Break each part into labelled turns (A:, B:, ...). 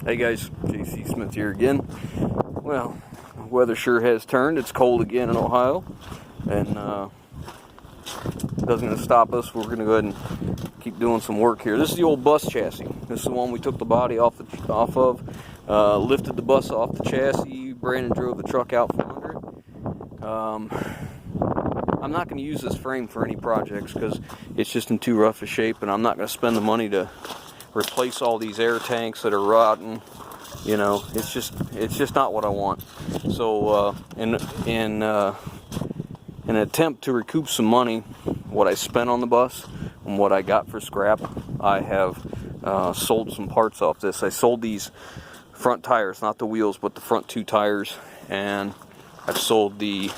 A: Hey guys, JC Smith here again. Well, the weather sure has turned. It's cold again in Ohio, and it doesn't going to stop us. We're going to go ahead and keep doing some work here. This is the old bus chassis. This is the one we took the body off of, lifted the bus off the chassis. Brandon drove the truck out from under it. I'm not going to use this frame for any projects because it's just in too rough a shape, and I'm not going to spend the money to replace all these air tanks that are rotten. You know, it's just not what I want. So in an attempt to recoup some money, what I spent on the bus and what I got for scrap, I have sold some parts off this. I sold these front tires, not the wheels, but the front two tires, and I've sold the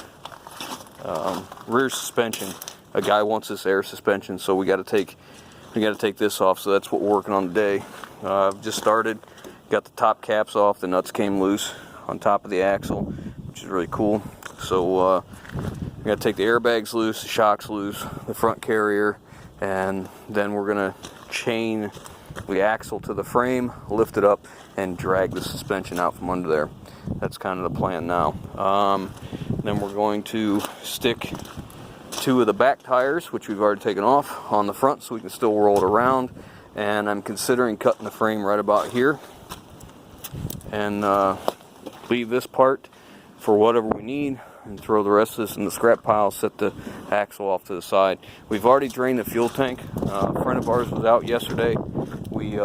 A: rear suspension. A guy wants this air suspension, so we got to take this off. So that's what we're working on today. I've just started, got the top caps off, the nuts came loose on top of the axle, which is really cool. So we got to take the airbags loose, the shocks loose, the front carrier, and then we're gonna chain the axle to the frame, lift it up, and drag the suspension out from under there. That's kind of the plan now. Then we're going to stick two of the back tires, which we've already taken off, on the front so we can still roll it around. And I'm considering cutting the frame right about here and leave this part for whatever we need and throw the rest of this in the scrap pile, set the axle off to the side. We've already drained the fuel tank. A friend of ours was out yesterday. We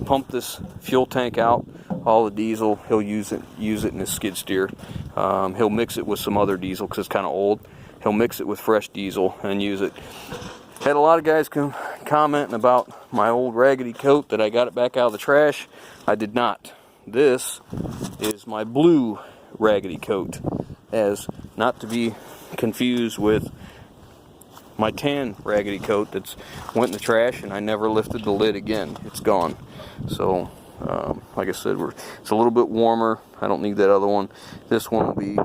A: pumped this fuel tank out, all the diesel. He'll use it in his skid steer. He'll mix it with some other diesel because it's kind of old. He'll mix it with fresh diesel and use it. Had a lot of guys commenting about my old raggedy coat, that I got it back out of the trash. I did not. This is my blue raggedy coat, as not to be confused with my tan raggedy coat that's went in the trash and I never lifted the lid again. It's gone. So like I said, it's a little bit warmer. I don't need that other one. This one will be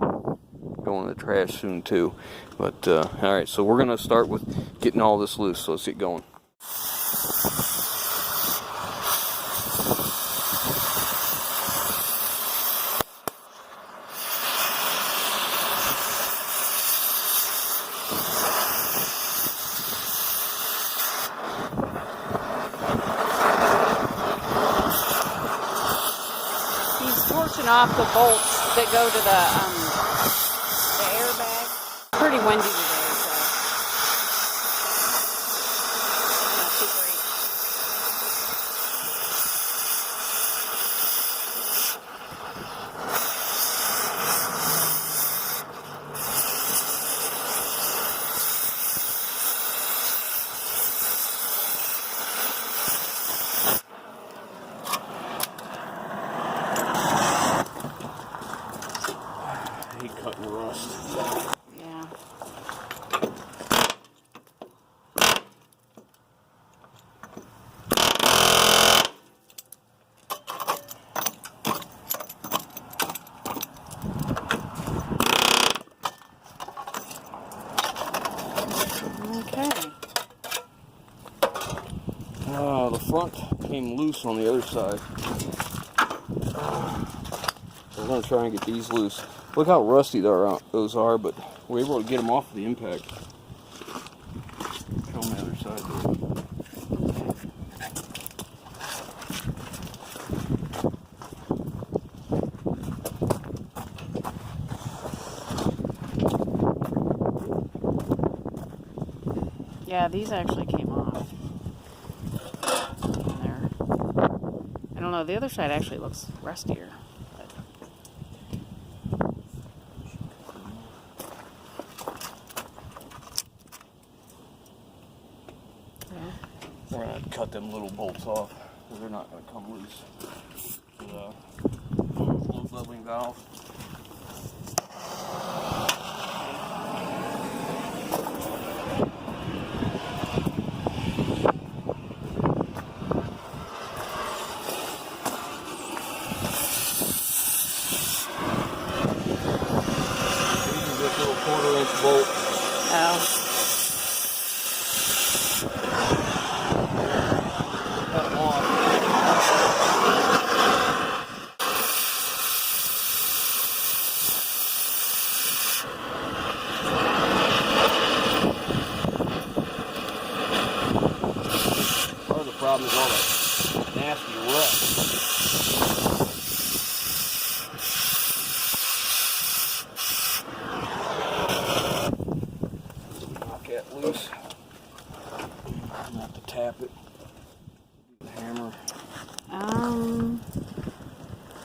A: going in the trash soon too. But alright, so we're gonna start with getting all this loose, so let's get going.
B: He's torching off the bolts that go to the airbag. Pretty windy today, so not too great.
A: I hate cutting rust.
B: Yeah. Okay.
A: The front came loose on the other side. So we're going to try and get these loose. Look how rusty those are, but we're able to get them off the impact. Show them the other side there.
B: Yeah, these actually came off. There. I don't know, the other side actually looks rustier.
A: We're going to cut them little bolts off, because they're not going to come loose. Fluid leveling valve. This little 1/4" bolt.
B: Oh.
A: Cut them off. problem is all that nasty rust. Knock that loose. Not to tap it. The hammer.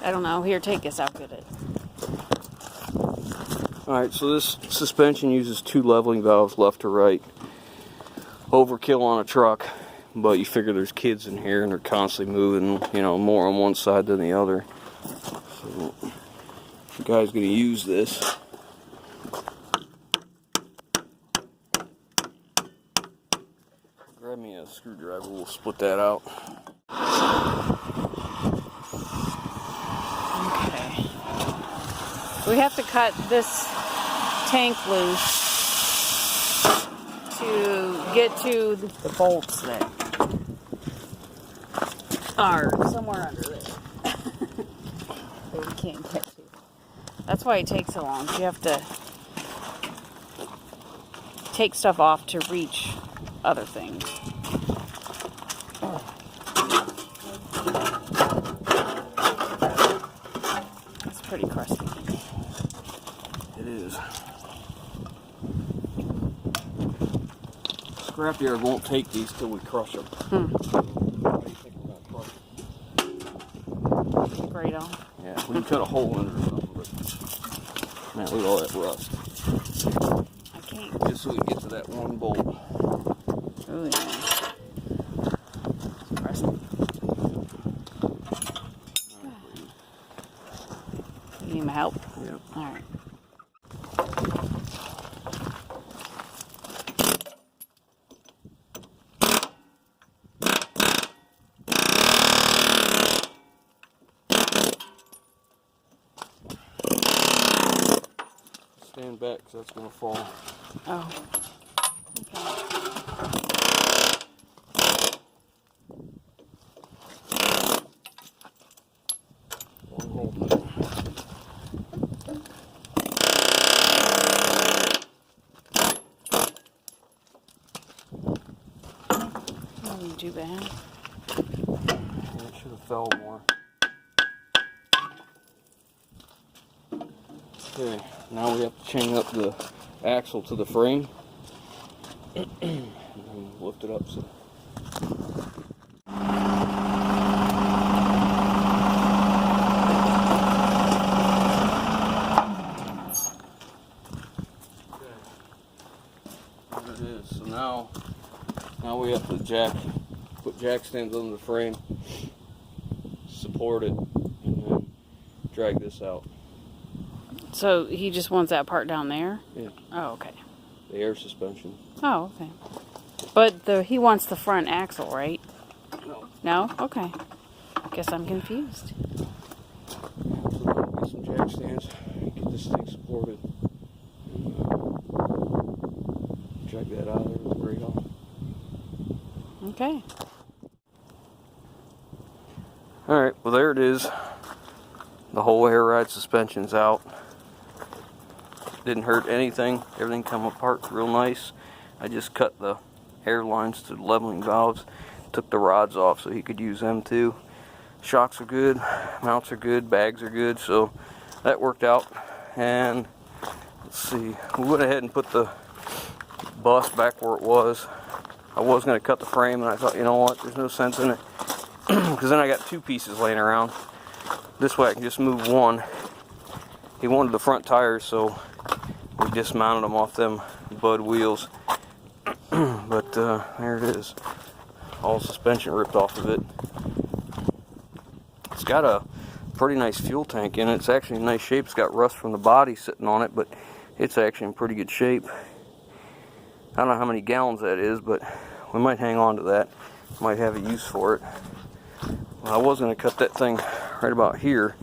B: I don't know. Here, take this. I'll get it.
A: Alright, so this suspension uses 2 leveling valves left to right. Overkill on a truck, but you figure there's kids in here and they're constantly moving, you know, more on one side than the other. So, if you guys gonna use this, grab me a screwdriver, we'll split that out.
B: Okay. We have to cut this tank loose to get to the bolts that are somewhere under there. That we can't get to. That's why it takes so long. You have to take stuff off to reach other things. It's pretty crusty.
A: It is. Scrapyard won't take these till we crush them. How do you think we're gonna crush them?
B: Great on.
A: Yeah, we can cut a hole in it or something, but man, look at all that rust.
B: I can't.
A: Just so we can get to that one bolt.
B: Oh yeah. It's crusty. You need my help?
A: Yeah.
B: All right.
A: Stand back, because that's going to fall.
B: Oh. Okay.
A: One hole.
B: Wasn't too bad.
A: Yeah, it should have fell more. Okay, now we have to chain up the axle to the frame and then lift it up. So. There it is. So now we have to put jack stands under the frame, support it, and then drag this out.
B: So he just wants that part down there?
A: Yeah.
B: Oh, okay.
A: The air suspension.
B: Oh, okay. But he wants the front axle, right?
A: No.
B: No? Okay. Guess I'm confused.
A: So now get some jack stands, get this thing supported, and drag that out of there with the brake on.
B: Okay.
A: Alright, well there it is. The whole air ride suspension's out. Didn't hurt anything. Everything come apart real nice. I just cut the air lines to the leveling valves. Took the rods off so he could use them too. Shocks are good. Mounts are good. Bags are good. So that worked out. And let's see. We went ahead and put the bus back where it was. I was going to cut the frame and I thought, you know what? There's no sense in it. Because then I got 2 pieces laying around. This way I can just move one. He wanted the front tires, so we dismounted them off them Bud wheels. But there it is. All suspension ripped off of it. It's got a pretty nice fuel tank in it. It's actually in nice shape. It's got rust from the body sitting on it, but it's actually in pretty good shape. I don't know how many gallons that is, but we might hang on to that. Might have a use for it. Well, I was going to cut that thing right about here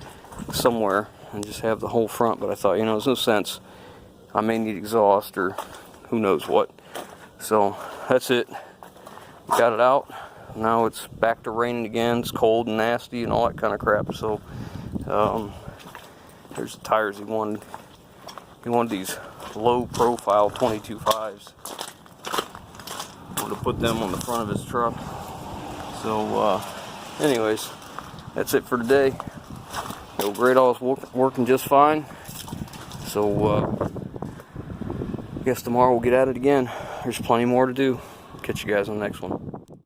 A: somewhere and just have the whole front, but I thought, you know, there's no sense. I may need exhaust or who knows what. So that's it. Got it out. Now it's back to raining again. It's cold and nasty and all that kind of crap. So there's the tires he wanted. He wanted these low profile 22.5s. I'm going to put them on the front of his truck. So, anyways, that's it for today. The old Great All is working just fine. So, I guess tomorrow we'll get at it again. There's plenty more to do. Catch you guys on the next one.